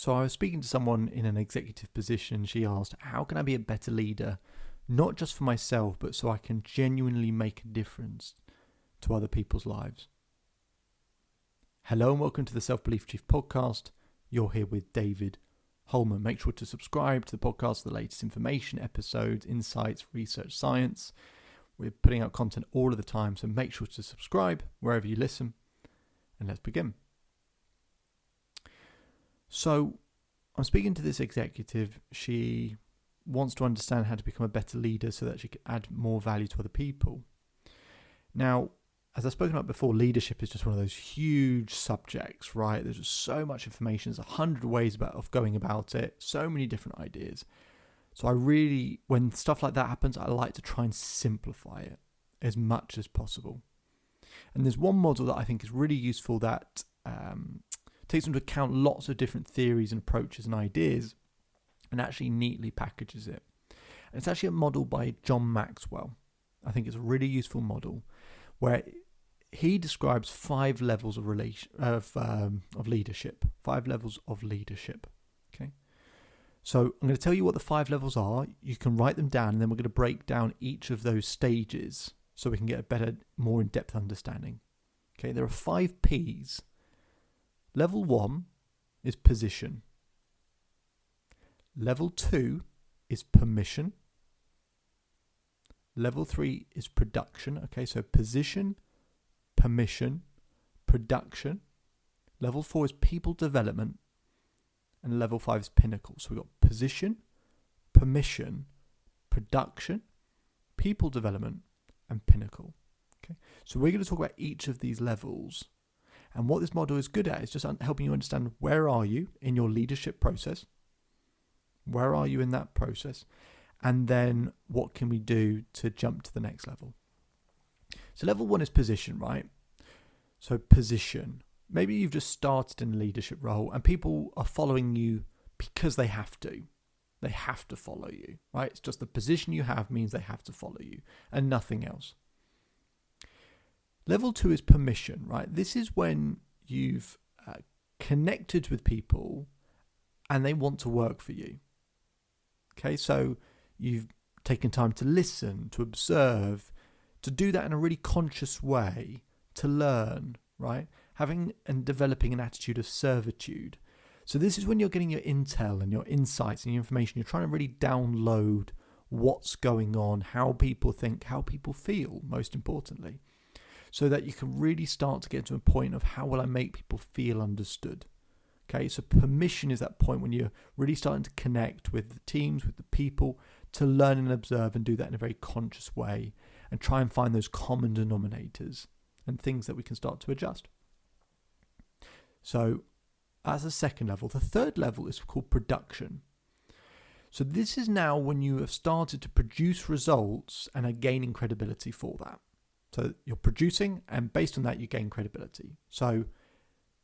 So I was speaking to someone in an executive position. She asked, how can I be a better leader, not just for myself, but so I can genuinely make a difference to other people's lives? Hello and welcome to the Self-Belief Chief podcast. You're here with David Holman. Make sure to subscribe to the podcast for the latest information, episodes, insights, research, science. We're putting out content all of the time, so make sure to subscribe wherever you listen. And let's begin. So I'm speaking to this executive. She wants to understand how to become a better leader so that she can add more value to other people. Now, as I've spoken about before, leadership is just one of those huge subjects, right? There's just so much information. There's 100 ways of going about it, so many different ideas. So when stuff like that happens, I like to try and simplify it as much as possible. And there's one model that I think is really useful that takes into account lots of different theories and approaches and ideas and actually neatly packages it. And it's actually a model by John Maxwell. I think it's a really useful model where he describes 5 levels of leadership. 5 levels of leadership. Okay. So I'm going to tell you what the 5 levels are. You can write them down, and then we're going to break down each of those stages so we can get a better, more in-depth understanding. Okay, there are 5 P's. Level 1 is position. Level 2 is permission. Level 3 is production. Okay, so position, permission, production. Level 4 is people development. And level 5 is pinnacle. So we've got position, permission, production, people development, and pinnacle. Okay, so we're going to talk about each of these levels. And what this model is good at is just helping you understand where are you in your leadership process? Where are you in that process? And then what can we do to jump to the next level? So level 1 is position, right? So position. Maybe you've just started in a leadership role and people are following you because they have to. They have to follow you, right? It's just the position you have means they have to follow you and nothing else. Level 2 is permission, right? This is when you've connected with people and they want to work for you. Okay, so you've taken time to listen, to observe, to do that in a really conscious way, to learn, right? Having and developing an attitude of servitude. So this is when you're getting your intel and your insights and your information. You're trying to really download what's going on, how people think, how people feel, most importantly, so that you can really start to get to a point of how will I make people feel understood. Okay, so permission is that point when you're really starting to connect with the teams, with the people, to learn and observe and do that in a very conscious way and try and find those common denominators and things that we can start to adjust. So that's the second level. The third level is called production. So this is now when you have started to produce results and are gaining credibility for that. So you're producing, and based on that, you gain credibility. So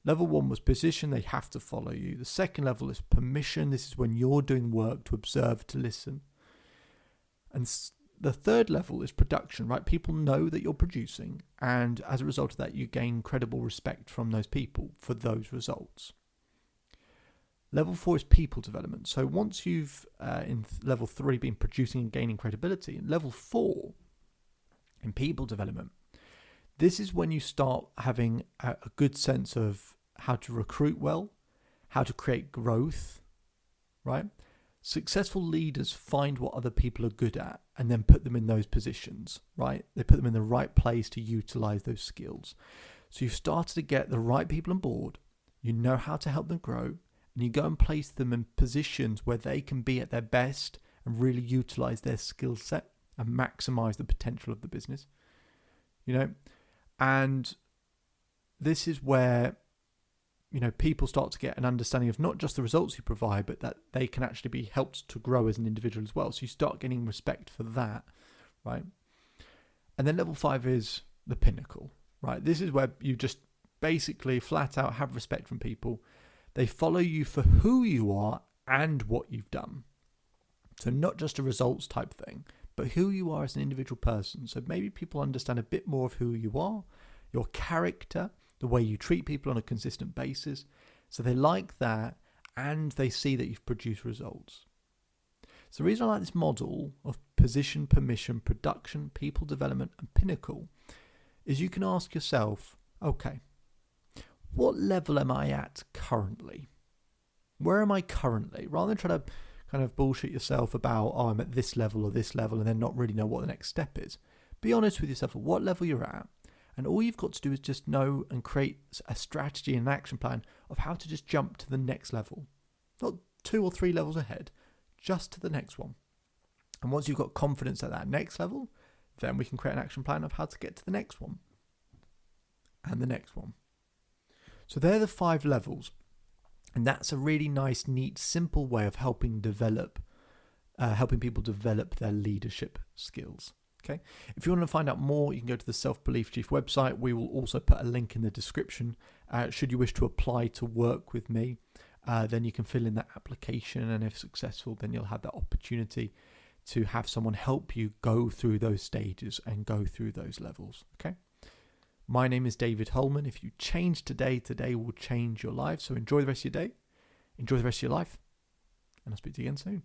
level 1 was position, they have to follow you. The second level is permission. This is when you're doing work to observe, to listen. And the third level is production, right? People know that you're producing, and as a result of that, you gain credible respect from those people for those results. Level 4 is people development. So once you've, in level 3, been producing and gaining credibility, in level 4, in people development, this is when you start having a good sense of how to recruit well, how to create growth, right? Successful leaders find what other people are good at and then put them in those positions, right? They put them in the right place to utilize those skills. So you've started to get the right people on board, you know how to help them grow, and you go and place them in positions where they can be at their best and really utilize their skill set and maximize the potential of the business, and this is where, people start to get an understanding of not just the results you provide, but that they can actually be helped to grow as an individual as well. So you start getting respect for that, right? And then level 5 is the pinnacle, right? This is where you just basically flat out have respect from people. They follow you for who you are and what you've done. So not just a results type thing, but who you are as an individual person. So maybe people understand a bit more of who you are, your character, the way you treat people on a consistent basis. So they like that, and they see that you've produced results. So the reason I like this model of position, permission, production, people development, and pinnacle is you can ask yourself, okay, what level am I at currently? Where am I currently? Rather than trying to kind of bullshit yourself about, oh, I'm at this level or this level, and then not really know what the next step is. Be honest with yourself at what level you're at, and all you've got to do is just know and create a strategy and an action plan of how to just jump to the next level. Not 2 or 3 levels ahead, just to the next one. And once you've got confidence at that next level, then we can create an action plan of how to get to the next one. And the next one. So they're the 5 levels. And that's a really nice, neat, simple way of helping people develop their leadership skills. Okay. If you want to find out more, you can go to the Self-Belief Chief website. We will also put a link in the description. Should you wish to apply to work with me, then you can fill in that application. And if successful, then you'll have that opportunity to have someone help you go through those stages and go through those levels. Okay. My name is David Holman. If you change today, today will change your life. So enjoy the rest of your day. Enjoy the rest of your life. And I'll speak to you again soon.